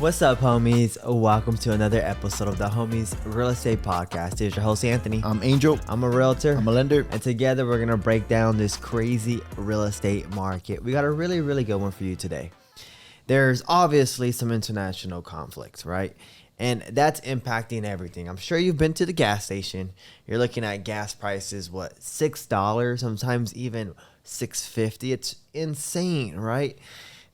What's up, homies? Welcome to another episode of the Homeys Real Estate Podcast. Here's your host, Anthony. I'm Angel. I'm a realtor. I'm a lender. And together we're going to break down this crazy real estate market. We got a really, really good one for you today. There's obviously some international conflict, right? And that's impacting everything. I'm sure you've been to the gas station. You're looking at gas prices, $6, sometimes even $6.50. It's insane, right?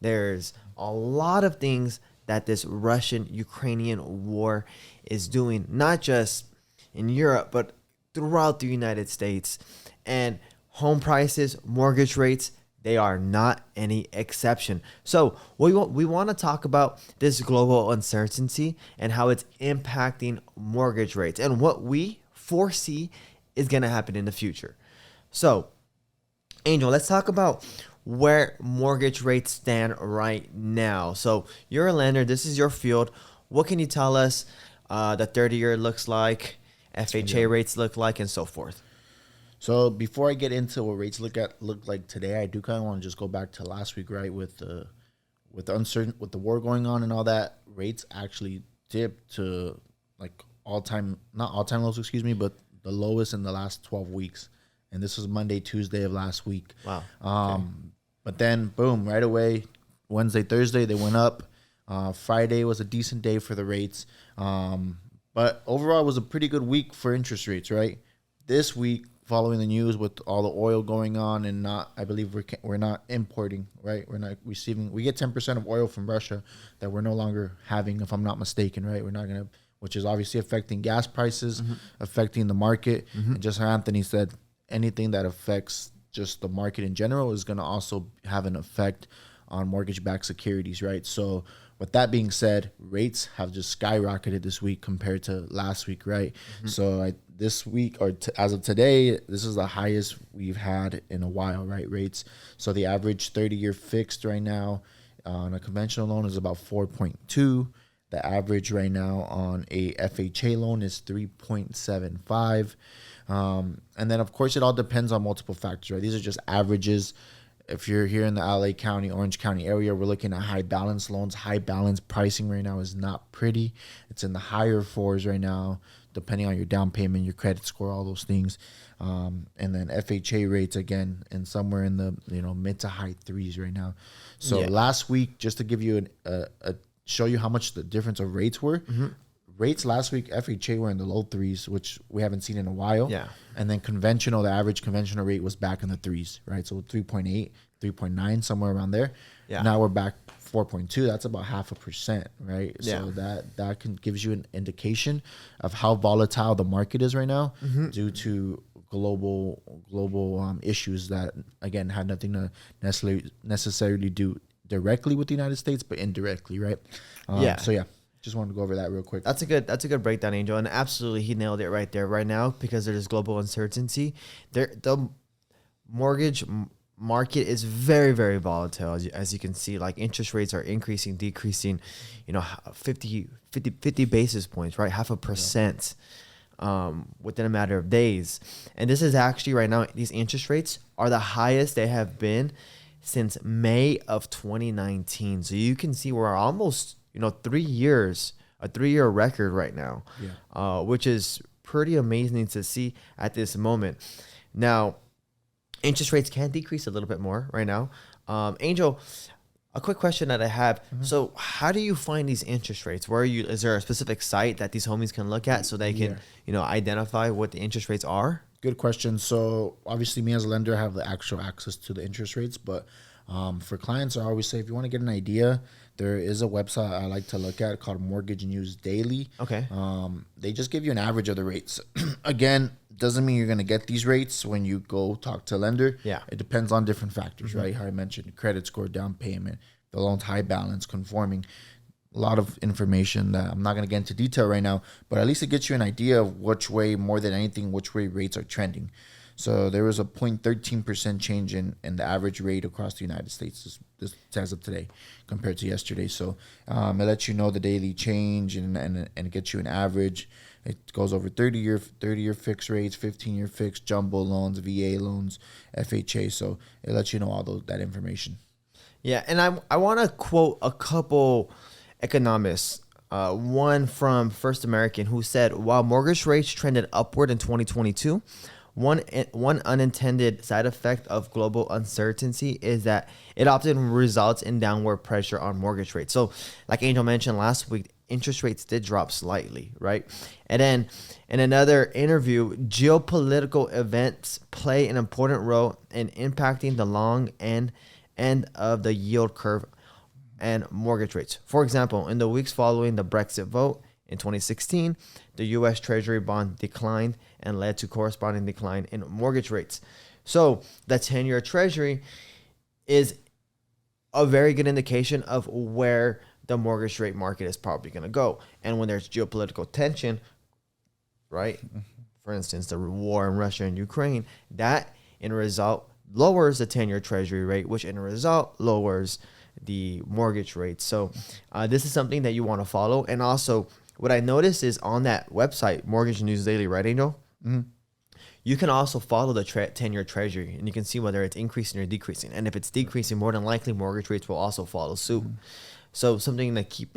There's a lot of things that this Russian Ukrainian war is doing, not just in Europe, but throughout the United States. And home prices, mortgage rates, they are not any exception. So we want to talk about this global uncertainty and how it's impacting mortgage rates and what we foresee is going to happen in the future. So, Angel, let's talk about where mortgage rates stand right now. So you're a lender. This is your field. What can you tell us the 30-year looks like, FHA rates look like, and so forth? So before I get into what rates look like today, I do kind of want to just go back to last week, right? With the war going on and all that, rates actually dipped to like not all time lows, but the lowest in the last 12 weeks. And this was Monday, Tuesday of last week. Wow. Okay. But then, boom, right away, Wednesday, Thursday, they went up. Friday was a decent day for the rates. But overall, it was a pretty good week for interest rates, right? This week, following the news with all the oil going on and I believe we're not importing, right? We're not receiving. We get 10% of oil from Russia that we're no longer having, if I'm not mistaken, right? We're not going to, which is obviously affecting gas prices, affecting the market. And just how Anthony said, anything that affects just the market in general is going to also have an effect on mortgage-backed securities, right? So with that being said, rates have just skyrocketed this week compared to last week, right? So this week, or as of today, this is the highest we've had in a while, right? Rates. So the average 30-year fixed right now on a conventional loan is about 4.2. The average right now on a FHA loan is 3.75. And then, of course, it all depends on multiple factors, right? These are just averages. If you're here in the LA County, Orange County area, we're looking at high balance loans. High balance pricing right now is not pretty. It's in the higher fours right now, depending on your down payment, your credit score, all those things. And then FHA rates, again, and somewhere in the mid to high threes right now. So last week, just to give you show you how much the difference of rates were. Rates last week, FHA were in the low threes, which we haven't seen in a while. Yeah. And then the average conventional rate was back in the threes, right? So 3.8, 3.9, somewhere around there. Yeah. Now we're back 4.2. That's about 0.5%, right? Yeah. So that gives you an indication of how volatile the market is right now due to global issues that, again, had nothing to necessarily do directly with the United States, but indirectly, right? So yeah. Just wanted to go over that real quick. That's a good breakdown, Angel, and absolutely he nailed it right there. Right now, because there's global uncertainty, the mortgage market is very, very volatile. As you can see, like interest rates are increasing, decreasing, 50 basis points, right? 0.5%. Within a matter of days. And this is actually right now, these interest rates are the highest they have been since May of 2019. So you can see we're almost 3 years, a 3-year record right now, which is pretty amazing to see at this moment. Now, interest rates can decrease a little bit more right now. Angel, a quick question that I have. So how do you find these interest rates? Is there a specific site that these homies can look at so they can, identify what the interest rates are? Good question. So obviously me as a lender, I have the actual access to the interest rates, but for clients, I always say, if you want to get an idea, there is a website I like to look at called Mortgage News Daily. Okay. They just give you an average of the rates. Again, doesn't mean you're going to get these rates when you go talk to a lender. Yeah. It depends on different factors, right? How I mentioned, credit score, down payment, the loan's high balance, conforming. A lot of information that I'm not going to get into detail right now, but at least it gets you an idea of which way, more than anything, which way rates are trending. So there was a 0.13% change in the average rate across the United States this as of today compared to yesterday. So it lets you know the daily change and it gets you an average. It goes over 30-year fixed rates, 15-year fixed, jumbo loans, VA loans, FHA. So it lets you know all that information. Yeah, and I want to quote a couple economists. One from First American who said, while mortgage rates trended upward in 2022, one unintended side effect of global uncertainty is that it often results in downward pressure on mortgage rates. So, like Angel mentioned last week, interest rates did drop slightly, right? And then in another interview, geopolitical events play an important role in impacting the long end of the yield curve and mortgage rates. For example, in the weeks following the Brexit vote in 2016, the U.S. Treasury bond declined and led to corresponding decline in mortgage rates. So the 10-year Treasury is a very good indication of where the mortgage rate market is probably going to go. And when there's geopolitical tension, right? For instance, the war in Russia and Ukraine, that in result lowers the 10-year Treasury rate, which in result lowers the mortgage rate. So this is something that you want to follow. And also what I noticed is on that website, Mortgage News Daily, right, Angel? Mm-hmm. You can also follow the 10-year Treasury and you can see whether it's increasing or decreasing. And if it's decreasing, more than likely mortgage rates will also follow suit. Mm-hmm. So something to keep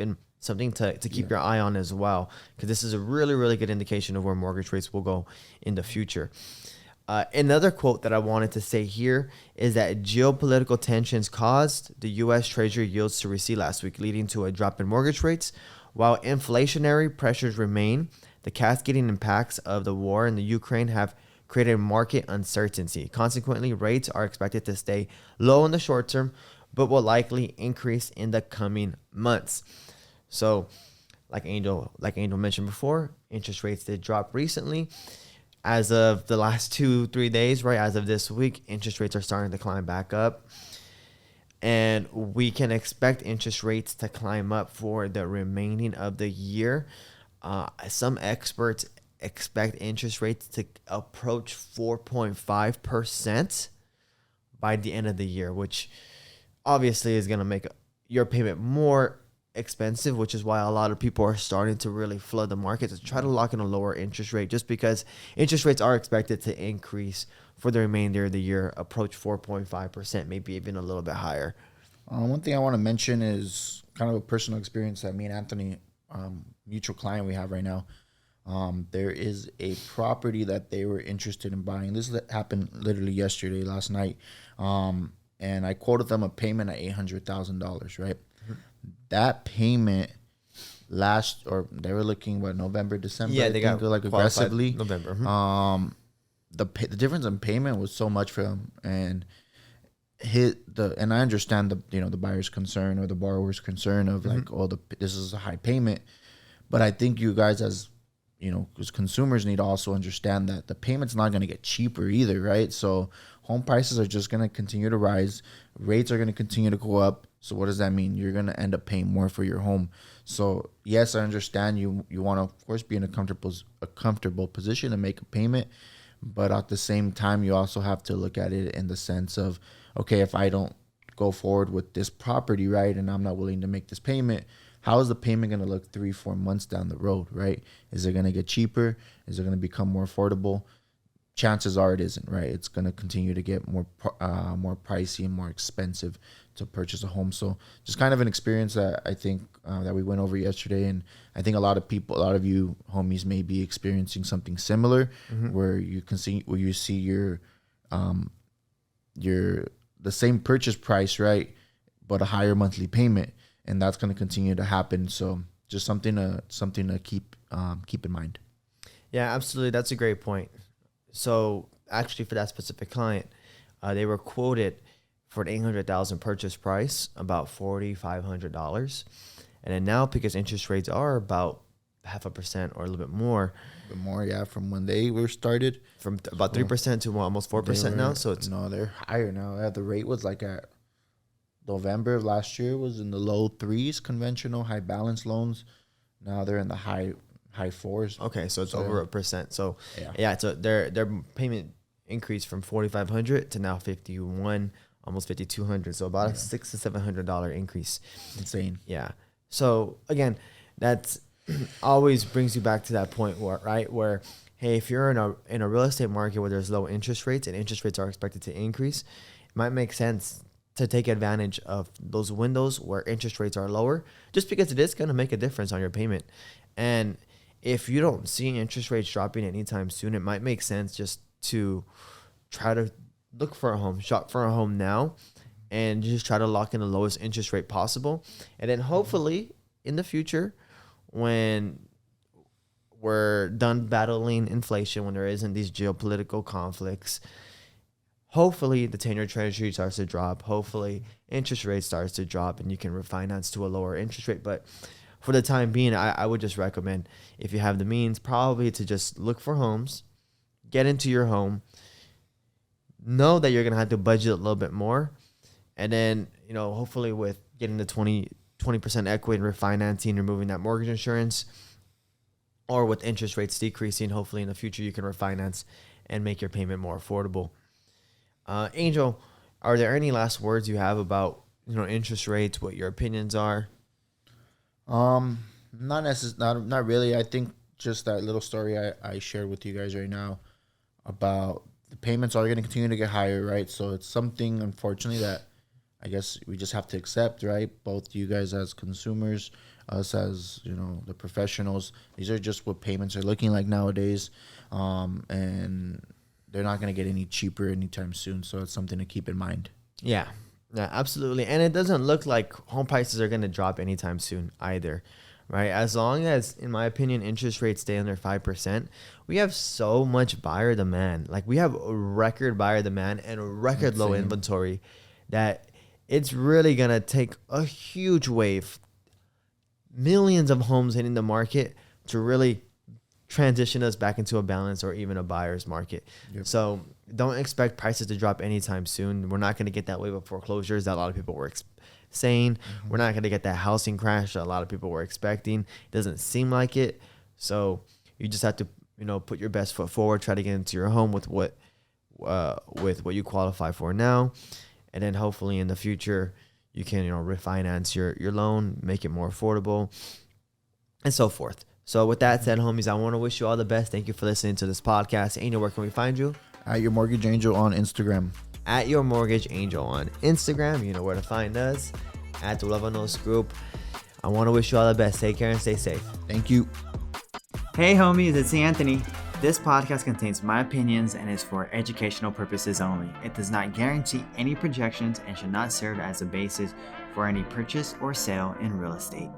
your eye on as well, because this is a really, really good indication of where mortgage rates will go in the future. Another quote that I wanted to say here is that geopolitical tensions caused the U.S. Treasury yields to recede last week, leading to a drop in mortgage rates. While inflationary pressures remain, the cascading impacts of the war in the Ukraine have created market uncertainty. Consequently, rates are expected to stay low in the short term, but will likely increase in the coming months. So, like Angel mentioned before, interest rates did drop recently. As of the last 2-3 days, right, as of this week, interest rates are starting to climb back up. And we can expect interest rates to climb up for the remaining of the year. Some experts expect interest rates to approach 4.5% by the end of the year, which obviously is going to make your payment more expensive, which is why a lot of people are starting to really flood the market to try to lock in a lower interest rate, just because interest rates are expected to increase for the remainder of the year, approach 4.5%, maybe even a little bit higher. One thing I want to mention is kind of a personal experience that me and Anthony, mutual client we have right now. There is a property that they were interested in buying. This happened literally yesterday, last night. And I quoted them a payment at $800,000, right? Mm-hmm. That payment they were looking November, December. Yeah, they got like aggressively November. Mm-hmm. The difference in payment was so much for them, and I understand the buyer's concern or the borrower's concern of mm-hmm. This is a high payment, but I think you guys as because consumers need to also understand that the payment's not going to get cheaper either, right? So home prices are just going to continue to rise. Rates are going to continue to go up. So what does that mean? You're going to end up paying more for your home. So yes, I understand you want to, of course, be in a comfortable position and make a payment. But at the same time, you also have to look at it in the sense of, okay, if I don't go forward with this property, right, and I'm not willing to make this payment, how is the payment going to look 3-4 months down the road, right? Is it going to get cheaper? Is it going to become more affordable? Chances are it isn't, right? It's going to continue to get more pricey and more expensive to purchase a home. So just kind of an experience that I think that we went over yesterday. And I think a lot of you homies may be experiencing something similar, mm-hmm. where you see your the same purchase price, right, but a higher monthly payment. And that's going to continue to happen. So just something to keep in mind. Yeah, absolutely. That's a great point. So actually, for that specific client, they were quoted for an $800,000 purchase price, about $4,500, and then now because interest rates are about 0.5% or a little bit more. Yeah, from when they were started, from about 3% to almost 4% now. So they're higher now. Yeah, the rate was like at November of last year was in the low 3s, conventional high balance loans. Now they're in the high 4s. Okay, so it's over 1%. So yeah, so their payment increased from $4,500 to now $51, almost $5,200. So about a $600 to $700 increase. Insane. Yeah. So again, that's always brings you back to that point where hey, if you're in a real estate market where there's low interest rates and interest rates are expected to increase, it might make sense to take advantage of those windows where interest rates are lower, just because it is going to make a difference on your payment. And if you don't see interest rates dropping anytime soon, it might make sense just to try to look for a home, shop for a home now, and just try to lock in the lowest interest rate possible. And then hopefully in the future, when we're done battling inflation, when there isn't these geopolitical conflicts, hopefully the 10-year treasury starts to drop. Hopefully interest rate starts to drop and you can refinance to a lower interest rate. But for the time being, I would just recommend, if you have the means, probably to just look for homes, get into your home, know that you're going to have to budget a little bit more. And then, hopefully with getting the 20% equity and refinancing, removing that mortgage insurance, or with interest rates decreasing, hopefully in the future you can refinance and make your payment more affordable. Angel, are there any last words you have about, interest rates, what your opinions are? Not really. I think just that little story I shared with you guys right now about the payments are going to continue to get higher, right? So it's something, unfortunately, that I guess we just have to accept, right? Both you guys as consumers, us as, the professionals. These are just what payments are looking like nowadays. And they're not going to get any cheaper anytime soon. So it's something to keep in mind. Yeah, absolutely. And it doesn't look like home prices are going to drop anytime soon either, right? As long as, in my opinion, interest rates stay under 5%, we have so much buyer demand. Like, we have record buyer demand and record low inventory that it's really going to take a huge wave, millions of homes hitting the market to really transition us back into a balance or even a buyer's market. Yep. So don't expect prices to drop anytime soon. We're not going to get that wave of foreclosures that a lot of people were saying. Mm-hmm. We're not going to get that housing crash that a lot of people were expecting. It doesn't seem like it. So you just have to, put your best foot forward, try to get into your home with what you qualify for now. And then hopefully in the future, you can, refinance your loan, make it more affordable, and so forth. So with that said, homies, I want to wish you all the best. Thank you for listening to this podcast. Angel, where can we find you? At Your Mortgage Angel on Instagram. At Your Mortgage Angel on Instagram. You know where to find us. At the Luevanos Group. I want to wish you all the best. Take care and stay safe. Thank you. Hey, homies, it's Anthony. This podcast contains my opinions and is for educational purposes only. It does not guarantee any projections and should not serve as a basis for any purchase or sale in real estate.